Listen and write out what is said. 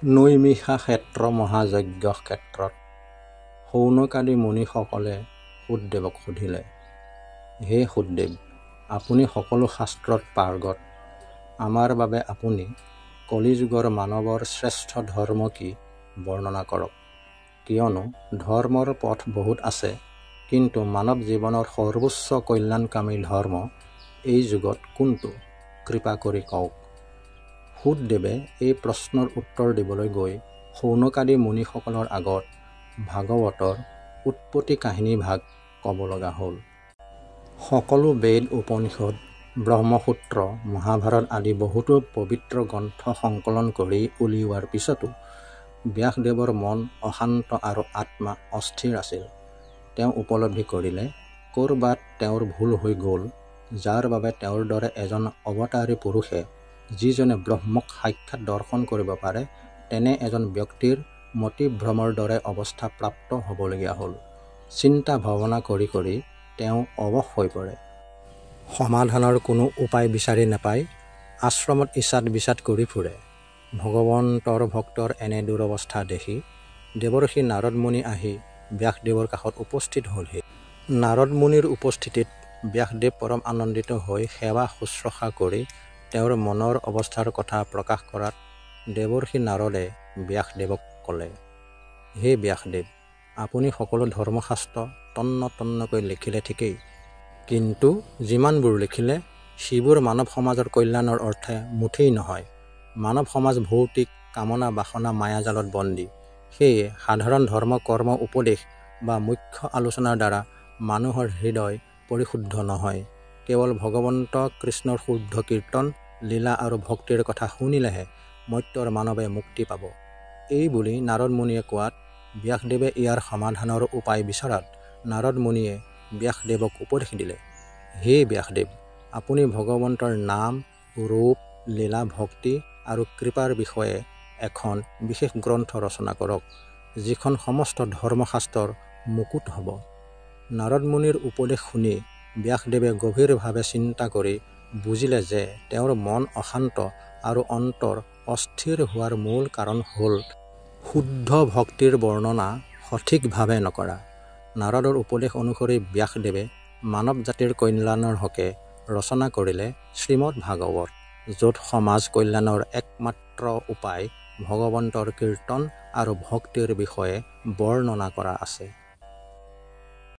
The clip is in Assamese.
নৈমিষা ক্ষেত্ৰ মহাযজ্ঞ ক্ষেত্ৰত শৌনকাদি মুনিসকলে সূতদেৱক সুধিলে, হে সূতদেৱ, আপুনি সকলো শাস্ত্ৰত পাৰ্গত, আমাৰ বাবে আপুনি কলিযুগৰ মানৱৰ শ্ৰেষ্ঠ ধৰ্ম কি বৰ্ণনা কৰক। কিয়নো ধৰ্মৰ পথ বহুত আছে, কিন্তু মানৱ জীৱনৰ সৰ্বোচ্চ কল্যাণকামী ধৰ্ম এই যুগত কোনটো, কৃপা কৰি কওক। সূতদেৱে এই প্ৰশ্নৰ উত্তৰ দিবলৈ গৈ শৌনকাদি মুনিসকলৰ আগত ভাগৱতৰ উৎপত্তি কাহিনী ভাগ ক'ব লগা হ'ল। সকলো বেদ, উপনিষদ, ব্ৰহ্মসূত্ৰ, মহাভাৰত আদি বহুতো পবিত্ৰ গ্ৰন্থ সংকলন কৰি উলিওৱাৰ পিছতো ব্যাসদেৱৰ মন অশান্ত আৰু আত্মা অস্থিৰ আছিল। তেওঁ উপলব্ধি কৰিলে ক'ৰবাত তেওঁৰ ভুল হৈ গ'ল, যাৰ বাবে তেওঁৰ দৰে এজন অৱতাৰী পুৰুষে যিজনে ব্ৰহ্মক সাক্ষাৎ দৰ্শন কৰিব পাৰে, তেনে এজন ব্যক্তিৰ মতিভ্ৰমৰ দৰে অৱস্থা প্ৰাপ্ত হ'বলগীয়া হ'ল। চিন্তা ভাৱনা কৰি কৰি তেওঁ অৱশ হৈ পৰে। সমাধানৰ কোনো উপায় বিচাৰি নাপায় আশ্ৰমত ইচাদ বিচাদ কৰি ফুৰে। ভগৱন্তৰ ভক্তৰ এনে দুৰৱস্থা দেখি দেৱৰ্ষি নাৰদ মুনি আহি ব্যাসদেৱৰ কাষত উপস্থিত হ'লহি। নাৰদ মুনিৰ উপস্থিতিত ব্যাসদেৱ পৰম আনন্দিত হৈ সেৱা শুশ্ৰূষা কৰি তেওঁৰ মনৰ অৱস্থাৰ কথা প্ৰকাশ কৰাত দেৱৰ্ষি নাৰদে ব্যাসদেৱক ক'লে, হে ব্যাসদেৱ, আপুনি সকলো ধৰ্মশাস্ত্ৰ তন্ন তন্নকৈ লিখিলে ঠিকেই, কিন্তু যিমানবোৰ লিখিলে সিবোৰ মানৱ সমাজৰ কল্যাণৰ অৰ্থে মুঠেই নহয়। মানৱ সমাজ ভৌতিক কামনা বাসনা মায়াজালত বন্দী। সেয়ে সাধাৰণ ধৰ্ম কৰ্ম উপদেশ বা মুখ্য আলোচনাৰ দ্বাৰা মানুহৰ হৃদয় পৰিশুদ্ধ নহয়। কেৱল ভগৱন্ত কৃষ্ণৰ শুদ্ধ কীৰ্তন, লীলা আৰু ভক্তিৰ কথা শুনিলেহে মৰ্ত্যৰ মানৱে মুক্তি পাব। এই বুলি নাৰদ মুনিয়ে কোৱাত ব্যাসদেৱে ইয়াৰ সমাধানৰ উপায় বিচৰাত নাৰদ মুনিয়ে ব্যাসদেৱক উপদেশ দিলে, হে ব্যাসদেৱ, আপুনি ভগৱন্তৰ নাম, ৰূপ, লীলা, ভক্তি আৰু কৃপাৰ বিষয়ে এখন বিশেষ গ্ৰন্থ ৰচনা কৰক, যিখন সমস্ত ধৰ্মশাস্ত্ৰৰ মুকুট হ'ব। নাৰদ মুনিৰ উপদেশ শুনি ব্যাসদেৱে গভীৰভাৱে চিন্তা কৰি বুজিলে যে তেওঁৰ মন অশান্ত আৰু অন্তৰ অস্থিৰ হোৱাৰ মূল কাৰণ হ'ল শুদ্ধ ভক্তিৰ বৰ্ণনা সঠিকভাৱে নকৰা। নাৰদৰ উপদেশ অনুসৰি ব্যাসদেৱে মানৱ জাতিৰ কল্যাণৰ হকে ৰচনা কৰিলে শ্ৰীমদ ভাগৱত, য'ত সমাজ কল্যাণৰ একমাত্ৰ উপায় ভগৱন্তৰ কীৰ্তন আৰু ভক্তিৰ বিষয়ে বৰ্ণনা কৰা আছে।